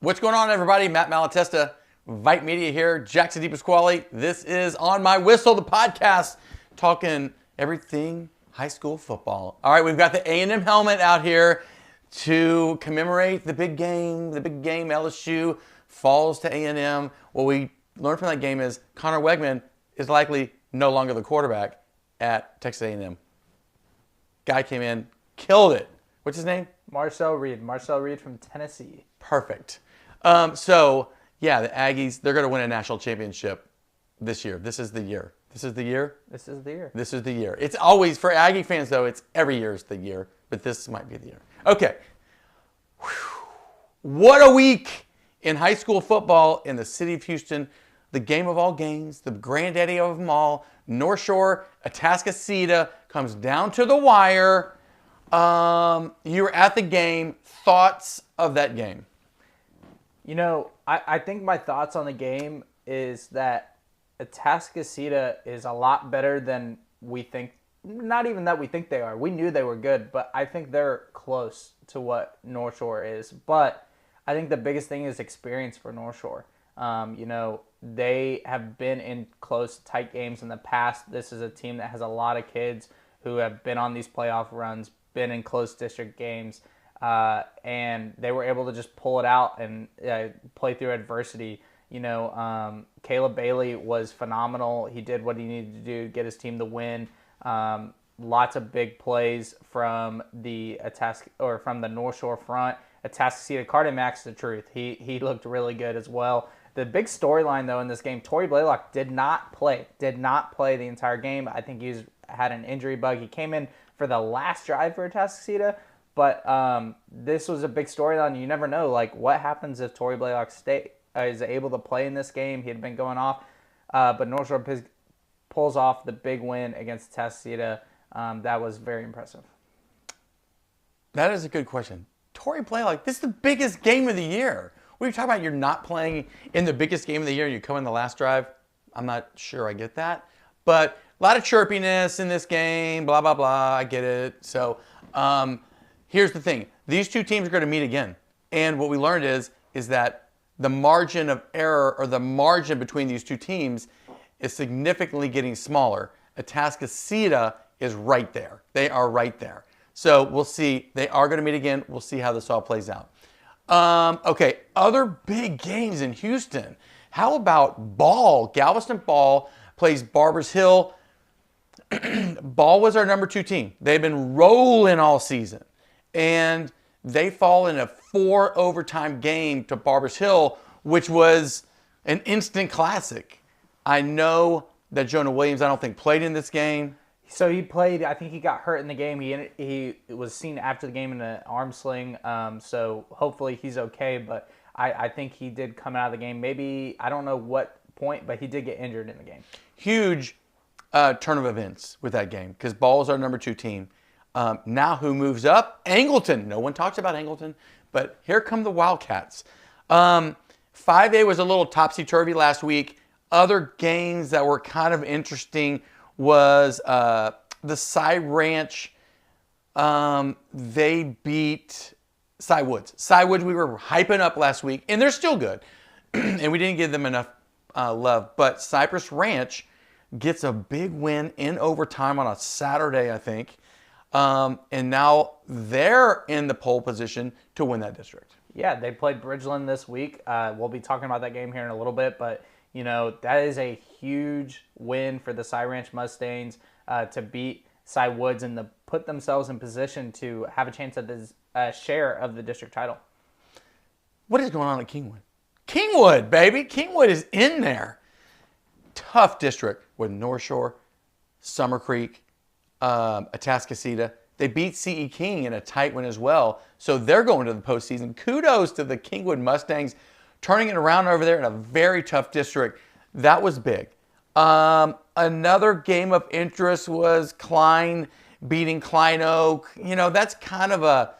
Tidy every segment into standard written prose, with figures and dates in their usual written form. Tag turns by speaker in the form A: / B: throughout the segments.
A: What's going on, everybody? Matt Malatesta, VYPE Media here. Jackson DePasquale. This is On My Whistle, the podcast, talking everything high school football. All right, we've got the A&M helmet out here to commemorate the big game. The big game, LSU falls to A&M. What we learned from that game is Connor Wegman is likely no longer the quarterback at Texas A&M. Guy came in, killed it. What's his name?
B: Marcel Reed from Tennessee.
A: Perfect. The Aggies, they're going to win a national championship this year. This is the year. This is the year?
B: This is the year.
A: This is the year. It's always, for Aggie fans, though, it's every year is the year, but this might be the year. Okay. Whew. What a week in high school football in the city of Houston. The game of all games, the granddaddy of them all, North Shore, Atascocita, comes down to the wire. You were at the game. Thoughts of that game?
B: You know, I think my thoughts on the game is that Atascocita is a lot better than we think. Not even that we think they are. We knew they were good, but I think they're close to what North Shore is. But I think the biggest thing is experience for North Shore. They have been in close, tight games in the past. This is a team that has a lot of kids who have been on these playoff runs, been in close district games, and they were able to just pull it out and play through adversity. Caleb Bailey was phenomenal. He did what he needed to do to get his team to win. Lots of big plays from the North Shore front. Atascocita, Carden Mack's the truth. He looked really good as well. The big storyline, though, in this game, Torrey Blaylock did not play the entire game. I think he had an injury bug. He came in for the last drive for Atascocita, but this was a big storyline. You never know, what happens if Torrey Blaylock is able to play in this game. He had been going off, but North Shore pulls off the big win against Atascocita. That was very impressive.
A: That is a good question. Torrey Blaylock, this is the biggest game of the year. What are you talking about? You're not playing in the biggest game of the year and you come in the last drive? I'm not sure I get that. But a lot of chirpiness in this game, blah, blah, blah. I get it. So here's the thing. These two teams are going to meet again. And what we learned is that the margin of error, or the margin between these two teams, is significantly getting smaller. Atascocita is right there. They are right there. So we'll see. They are going to meet again. We'll see how this all plays out. Okay, other big games in Houston. How about Ball? Galveston Ball plays Barbers Hill. Ball was our number 2 team. They've been rolling all season. And they fall in a 4 overtime game to Barbers Hill, which was an instant classic. I know that Jonah Williams, I don't think, played in this game.
B: So he played. I think he got hurt in the game. He was seen after the game in an arm sling. So hopefully he's okay. But I think he did come out of the game. Maybe, I don't know what point, but he did get injured in the game.
A: Huge turn of events with that game because Ball is our number 2 team. Now who moves up? Angleton. No one talks about Angleton, but here come the Wildcats. 5A was a little topsy-turvy last week. Other games that were kind of interesting was the Cy Ranch. They beat Cy Woods. Cy Woods we were hyping up last week, and they're still good. And we didn't give them enough love. But Cypress Ranch gets a big win in overtime on a Saturday, I think. And now they're in the pole position to win that district.
B: Yeah, they played Bridgeland this week. We'll be talking about that game here in a little bit, but that is a huge win for the Cy Ranch Mustangs to beat Cy Woods and to put themselves in position to have a chance at this share of the district title.
A: What is going on at Kingwood? Kingwood, baby. Kingwood is in there. Tough district with North Shore, Summer Creek, Atascocita. They beat C.E. King in a tight one as well, so they're going to the postseason. Kudos to the Kingwood Mustangs turning it around over there in a very tough district. That was big. Another game of interest was Klein beating Klein Oak. That's kind of a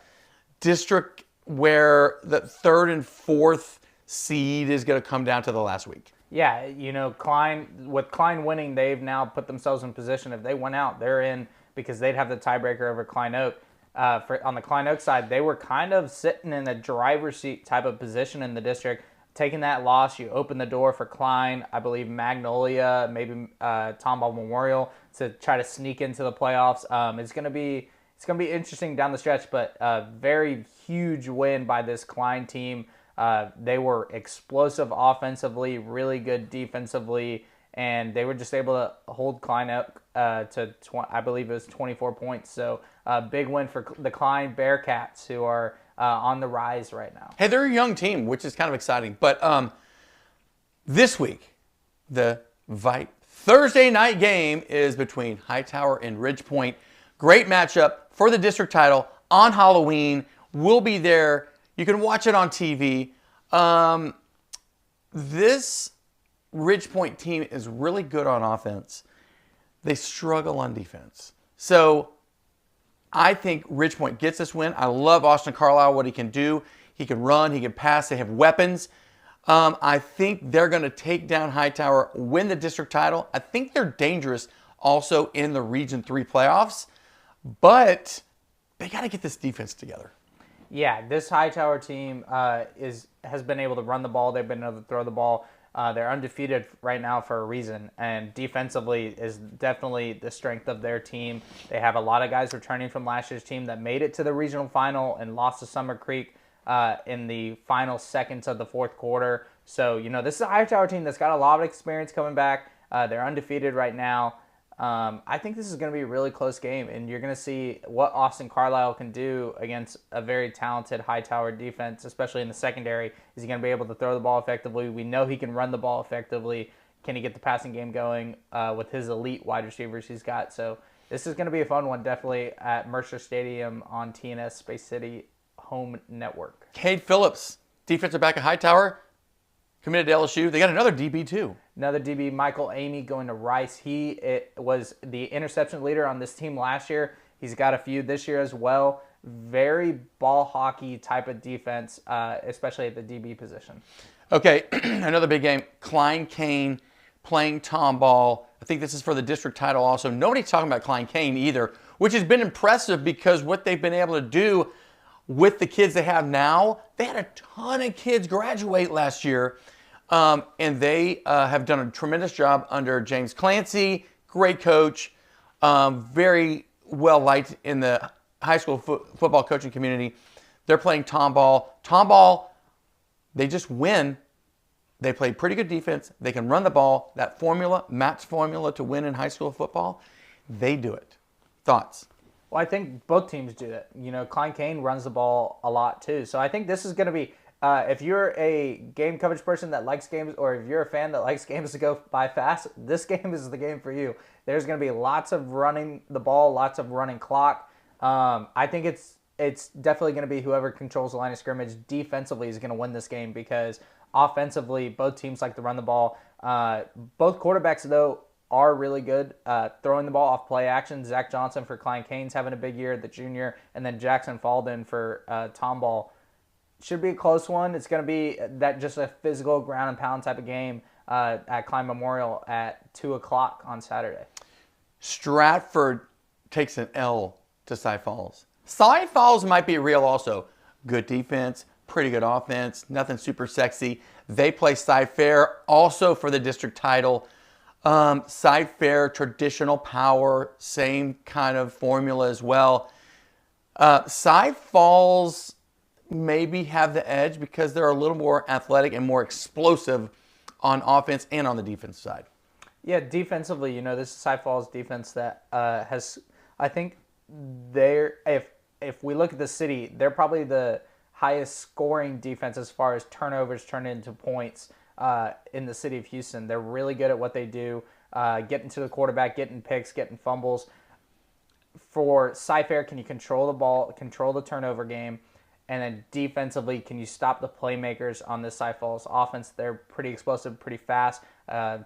A: district where the 3rd and 4th seed is going to come down to the last week.
B: Yeah, Klein winning, they've now put themselves in position. If they went out, they're in because they'd have the tiebreaker over Klein Oak. on the Klein Oak side, they were kind of sitting in a driver's seat type of position in the district. Taking that loss, you open the door for Klein, I believe Magnolia, maybe Tomball Memorial to try to sneak into the playoffs. It's gonna be interesting down the stretch, but a very huge win by this Klein team. They were explosive offensively, really good defensively, and they were just able to hold Klein up I believe it was 24 points. So big win for the Klein Bearcats, who are on the rise right now.
A: Hey, they're a young team, which is kind of exciting. But this week, the VYPE Thursday night game is between Hightower and Ridgepoint. Great matchup for the district title on Halloween. We'll be there. You can watch it on TV. This Ridgepoint team is really good on offense. They struggle on defense. So I think Ridgepoint gets this win. I love Austin Carlisle, what he can do. He can run, he can pass, they have weapons. I think they're going to take down Hightower, win the district title. I think they're dangerous also in the Region 3 playoffs, but they got to get this defense together.
B: Yeah, this Hightower team has been able to run the ball. They've been able to throw the ball. They're undefeated right now for a reason, and defensively is definitely the strength of their team. They have a lot of guys returning from last year's team that made it to the regional final and lost to Summer Creek in the final seconds of the fourth quarter. So, this is a Hightower team that's got a lot of experience coming back. They're undefeated right now. I think this is going to be a really close game, and you're going to see what Austin Carlisle can do against a very talented Hightower defense, especially in the secondary. Is he going to be able to throw the ball effectively? We know he can run the ball effectively. Can he get the passing game going with his elite wide receivers he's got? So this is going to be a fun one, definitely, at Mercer Stadium on TNS Space City Home Network.
A: Cade Phillips, defensive back at Hightower, committed to LSU. They got another DB too.
B: Another DB, Michael Amy, going to Rice. He was the interception leader on this team last year. He's got a few this year as well. Very ball hockey type of defense, especially at the DB position.
A: Okay, another big game. Klein Kane playing Tomball. I think this is for the district title also. Nobody's talking about Klein Kane either, which has been impressive because what they've been able to do with the kids they have now, they had a ton of kids graduate last year. And they have done a tremendous job under James Clancy, great coach, very well liked in the high school football coaching community. They're playing Tomball. Tomball, they just win. They play pretty good defense. They can run the ball. That formula, Matt's formula to win in high school football, they do it. Thoughts?
B: Well, I think both teams do it. Klein Kane runs the ball a lot too. So I think this is going to be, if you're a game coverage person that likes games, or if you're a fan that likes games to go by fast, this game is the game for you. There's going to be lots of running the ball, lots of running clock. I think it's definitely going to be whoever controls the line of scrimmage defensively is going to win this game, because offensively, both teams like to run the ball. Both quarterbacks, though, are really good throwing the ball off play action. Zach Johnson for Klein Kane's having a big year, the junior, and then Jackson Falden for Tomball. Should be a close one. It's going to be just a physical ground and pound type of game at Klein Memorial at 2 o'clock on Saturday.
A: Stratford takes an L to Cy Falls. Cy Falls might be real also. Good defense, pretty good offense, nothing super sexy. They play Cy Fair also for the district title. Cy Fair, traditional power, same kind of formula as well. Cy Falls maybe have the edge because they're a little more athletic and more explosive on offense and on the defense side.
B: Yeah, defensively, this is Cy Falls defense that has, I think if we look at the city, they're probably the highest scoring defense as far as turnovers turned into points in the city of Houston. They're really good at what they do, getting to the quarterback, getting picks, getting fumbles. For Cy Fair, can you control the ball, control the turnover game? And then defensively, can you stop the playmakers on this Cy Falls offense? They're pretty explosive, pretty fast.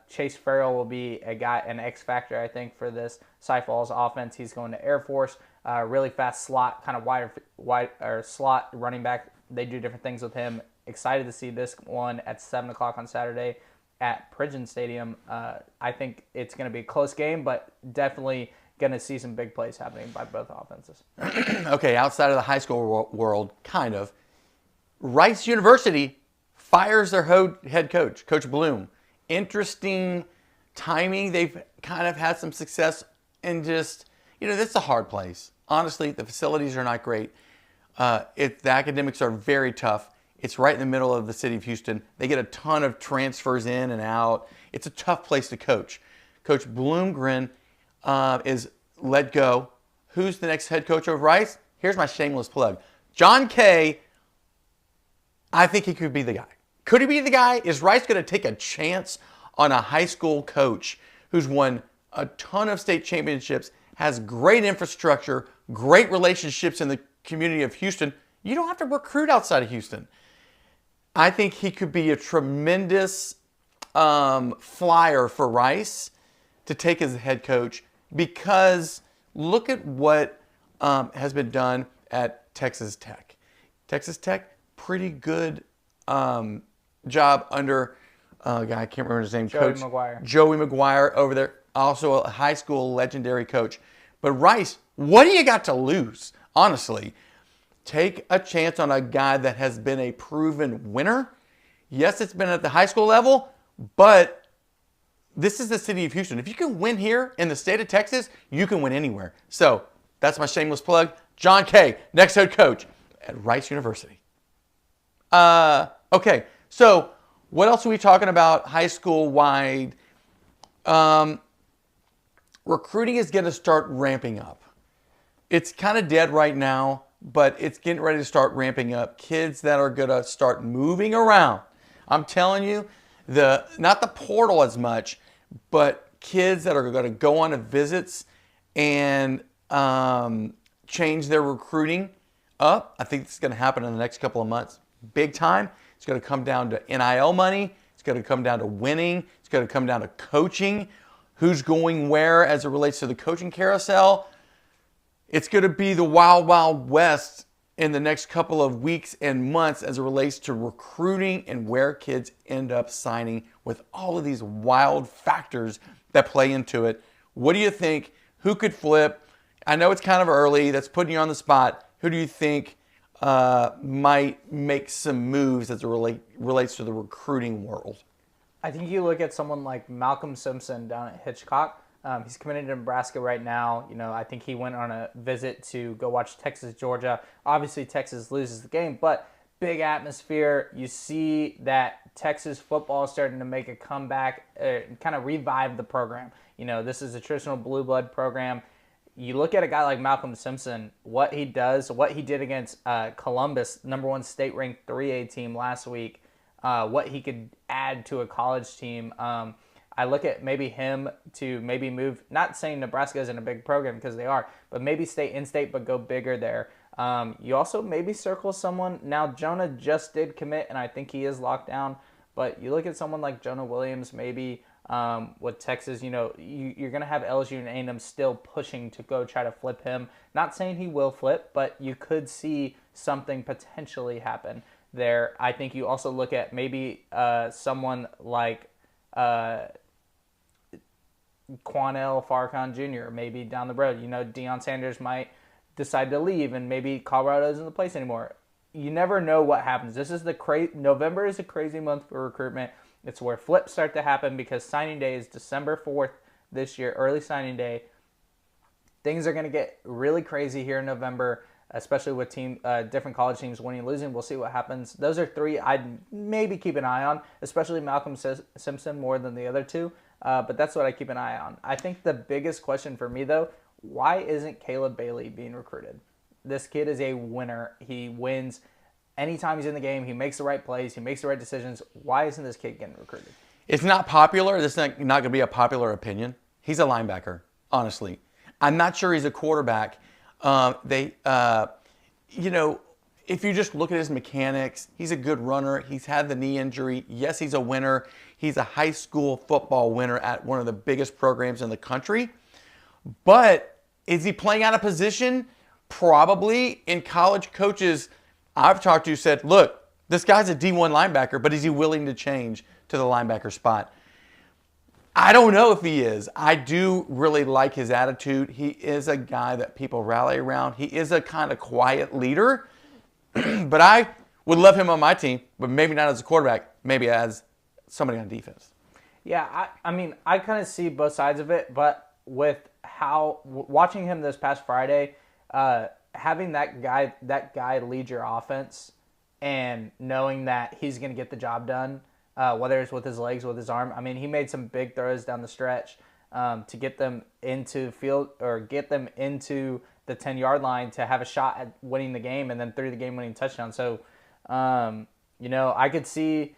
B: Chase Farrell will be an X factor, I think, for this Cy Falls offense. He's going to Air Force, really fast slot, kind of wide or slot running back. They do different things with him. Excited to see this one at 7 o'clock on Saturday at Pridgeon Stadium. I think it's going to be a close game, but definitely, going to see some big plays happening by both offenses.
A: Okay, outside of the high school world, kind of. Rice University fires their head coach, Coach Bloom. Interesting timing. They've kind of had some success in just, this is a hard place. Honestly, the facilities are not great. The academics are very tough. It's right in the middle of the city of Houston. They get a ton of transfers in and out. It's a tough place to coach. Coach Bloomgren is let go. Who's the next head coach of Rice? Here's my shameless plug. John Kay, I think he could be the guy. Could he be the guy? Is Rice going to take a chance on a high school coach who's won a ton of state championships, has great infrastructure, great relationships in the community of Houston? You don't have to recruit outside of Houston. I think he could be a tremendous flyer for Rice to take as the head coach, because look at what has been done at Texas Tech. Texas Tech, pretty good job under a guy, I can't remember his name.
B: Joey
A: Coach
B: McGuire.
A: Joey McGuire over there, also a high school legendary coach. But Rice, what do you got to lose, honestly? Take a chance on a guy that has been a proven winner. Yes, it's been at the high school level, but this is the city of Houston. If you can win here in the state of Texas, you can win anywhere. So that's my shameless plug. John Kay, next head coach at Rice University. Okay, so what else are we talking about high school wide? Recruiting is going to start ramping up. It's kind of dead right now, but it's getting ready to start ramping up. Kids that are going to start moving around. I'm telling you, not the portal as much, but kids that are going to go on to visits and change their recruiting up. I think it's going to happen in the next couple of months. Big time. It's going to come down to NIL money. It's going to come down to winning. It's going to come down to coaching. Who's going where as it relates to the coaching carousel. It's going to be the wild, wild west in the next couple of weeks and months as it relates to recruiting and where kids end up signing, with all of these wild factors that play into it. What do you think? Who could flip? I know it's kind of early. That's putting you on the spot. Who do you think might make some moves as it relates to the recruiting world?
B: I think you look at someone like Malcolm Simpson down at Hitchcock. He's committed to Nebraska right now. I think he went on a visit to go watch Texas, Georgia. Obviously, Texas loses the game, but big atmosphere. You see that Texas football is starting to make a comeback, kind of revive the program. This is a traditional blue blood program. You look at a guy like Malcolm Simpson, what he does, what he did against Columbus, number one state-ranked 3A team last week, what he could add to a college team. I look at maybe him to maybe move, not saying Nebraska isn't a big program because they are, but maybe stay in-state but go bigger there. You also maybe circle someone. Now, Jonah just did commit, and I think he is locked down. But you look at someone like Jonah Williams, maybe with Texas, you're going to have LSU and A&M still pushing to go try to flip him. Not saying he will flip, but you could see something potentially happen there. I think you also look at maybe someone like Quanell Farrakhan Jr. maybe down the road. Deion Sanders might decide to leave, and maybe Colorado isn't the place anymore. You never know what happens. November is a crazy month for recruitment. It's where flips start to happen because signing day is December 4th this year, early signing day. Things are going to get really crazy here in November, especially with different college teams winning and losing. We'll see what happens. Those are three I'd maybe keep an eye on, especially Malcolm Simpson more than the other two. But that's what I keep an eye on. I think the biggest question for me, though, why isn't Caleb Bailey being recruited? This kid is a winner. He wins anytime he's in the game. He makes the right plays. He makes the right decisions. Why isn't this kid getting recruited?
A: It's not popular. This is not going to be a popular opinion. He's a linebacker, honestly. I'm not sure he's a quarterback. If you just look at his mechanics, he's a good runner. He's had the knee injury. Yes, he's a winner. He's a high school football winner at one of the biggest programs in the country. But is he playing out of position? Probably. In college, coaches I've talked to said, look, this guy's a D1 linebacker, but is he willing to change to the linebacker spot? I don't know if he is. I do really like his attitude. He is a guy that people rally around. He is a kind of quiet leader. But I would love him on my team, but maybe not as a quarterback, maybe as somebody on defense.
B: Yeah, I mean, I kind of see both sides of it, but with watching him this past Friday, having that guy lead your offense and knowing that he's going to get the job done, whether it's with his legs, with his arm. I mean, he made some big throws down the stretch to get them into field or get them into the 10-yard line to have a shot at winning the game and then threw the game-winning touchdown. So, I could see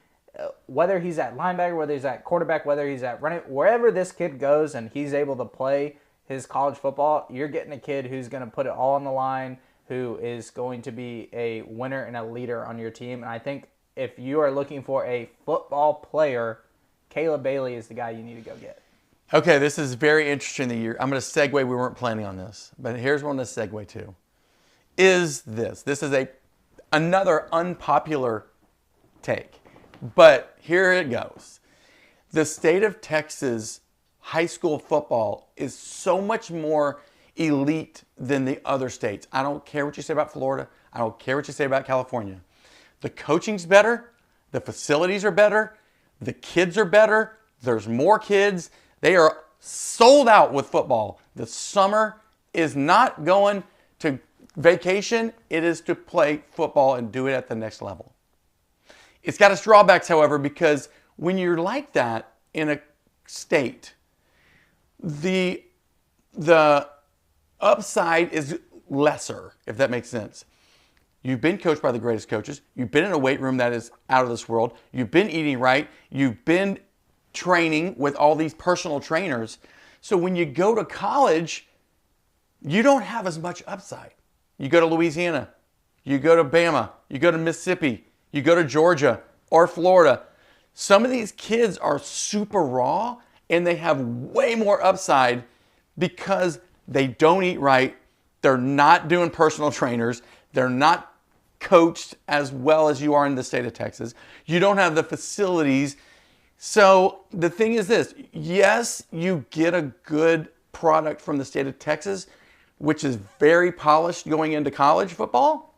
B: whether he's at linebacker, whether he's at quarterback, whether he's at running, wherever this kid goes and he's able to play his college football, you're getting a kid who's going to put it all on the line, who is going to be a winner and a leader on your team. And I think if you are looking for a football player, Caleb Bailey is the guy you need to go get.
A: Okay, this is very interesting. I'm going to segue. We weren't planning on this, but here's one to segue to. This is another unpopular take, but here it goes. The state of Texas high school football is so much more elite than the other states. I don't care what you say about Florida. I don't care what you say about California. The coaching's better. The facilities are better. The kids are better. There's more kids. They are sold out with football. The summer is not going to vacation. It is to play football and do it at the next level. It's got its drawbacks, however, because when you're like that in a state, the upside is lesser, if that makes sense. You've been coached by the greatest coaches. You've been in a weight room that is out of this world. You've been eating right. You've been training with all these personal trainers. So when you go to college, you don't have as much upside. You go to Louisiana, you go to Bama, you go to Mississippi, you go to Georgia or Florida. Some of these kids are super raw and they have way more upside because they don't eat right. They're not doing personal trainers. They're not coached as well as you are in the state of Texas. You don't have the facilities. So the thing is this, yes, you get a good product from the state of Texas, which is very polished going into college football,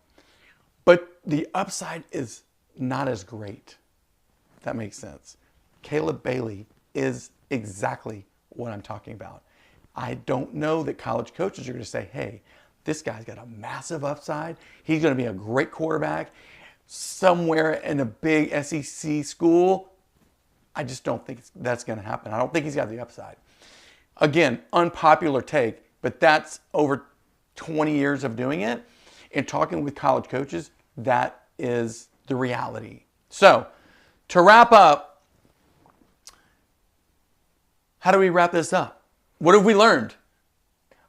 A: but the upside is not as great, if that makes sense. Caleb Bailey is exactly what I'm talking about. I don't know that college coaches are going to say, hey, this guy's got a massive upside. He's going to be a great quarterback somewhere in a big SEC school. I just don't think that's going to happen. I don't think he's got the upside. Again, unpopular take, but that's over 20 years of doing it. And talking with college coaches, that is the reality. So, to wrap up, how do we wrap this up? What have we learned?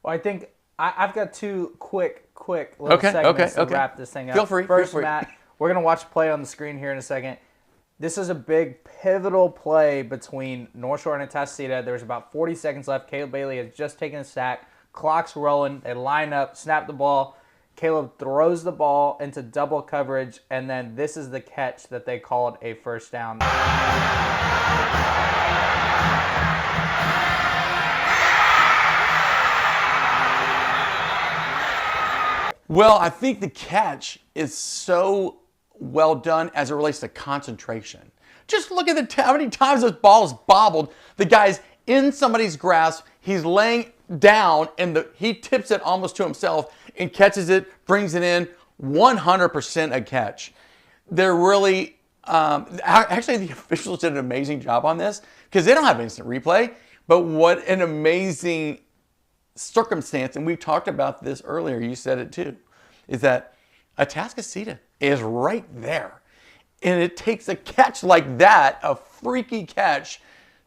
B: Well, I think I've got two quick little segments to wrap this thing up.
A: Feel free.
B: First, Matt, we're going to watch play on the screen here in a second. This is a big pivotal play between North Shore and Atascocita. There's about 40 seconds left. Caleb Bailey has just taken a sack. Clock's rolling. They line up, snap the ball. Caleb throws the ball into double coverage, and then this is the catch that they called a first down.
A: Well, I think the catch is so well done as it relates to concentration. Just look at how many times this ball is bobbled. The guy's in somebody's grasp. He's laying down, and he tips it almost to himself and catches it, brings it in. 100% a catch. They're really, actually the officials did an amazing job on this because they don't have instant replay, but what an amazing circumstance, and we talked about this earlier, you said it too, is that Atascocita is right there. And it takes a catch like that, a freaky catch,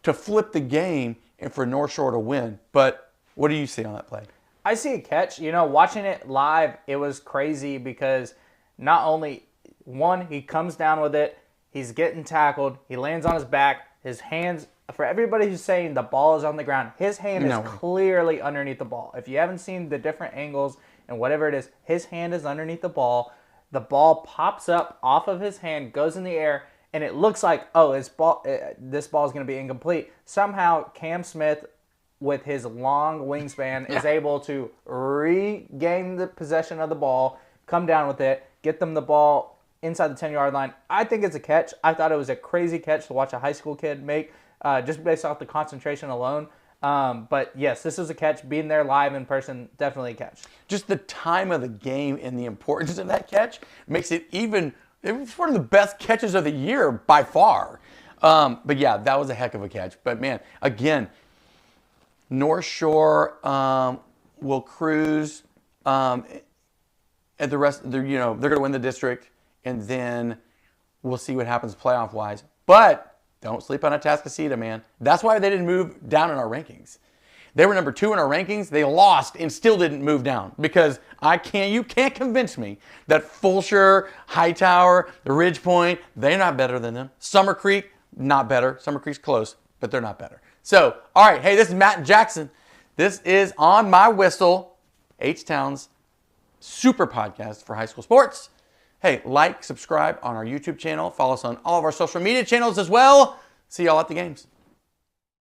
A: to flip the game and for North Shore to win. But what do you see on that play?
B: I see a catch. Watching it live, it was crazy because not only, one, he comes down with it, he's getting tackled, he lands on his back, his hands, for everybody who's saying the ball is on the ground, his hand is clearly underneath the ball. If you haven't seen the different angles and whatever it is, his hand is underneath the ball. The ball pops up off of his hand, goes in the air, and it looks like, oh, this ball is going to be incomplete. Somehow Cam Smith, with his long wingspan, is able to regain the possession of the ball, come down with it, get them the ball inside the 10-yard line. I think it's a catch. I thought it was a crazy catch to watch a high school kid make, just based off the concentration alone. But yes, this is a catch. Being there live in person, definitely a catch.
A: Just the time of the game and the importance of that catch makes it even. It was one of the best catches of the year by far. But yeah, that was a heck of a catch. But man, again, North Shore will cruise at the rest. They're going to win the district, and then we'll see what happens playoff wise. But don't sleep on Atascocita, man. That's why they didn't move down in our rankings. They were number 2 in our rankings. They lost and still didn't move down because you can't convince me that Fulshire, Hightower, the Ridge Point, they're not better than them. Summer Creek, not better. Summer Creek's close, but they're not better. So, all right, hey, this is Matt Jackson. This is On My Whistle, H-Town's super podcast for high school sports. Hey, like, subscribe on our YouTube channel. Follow us on all of our social media channels as well. See y'all at the games.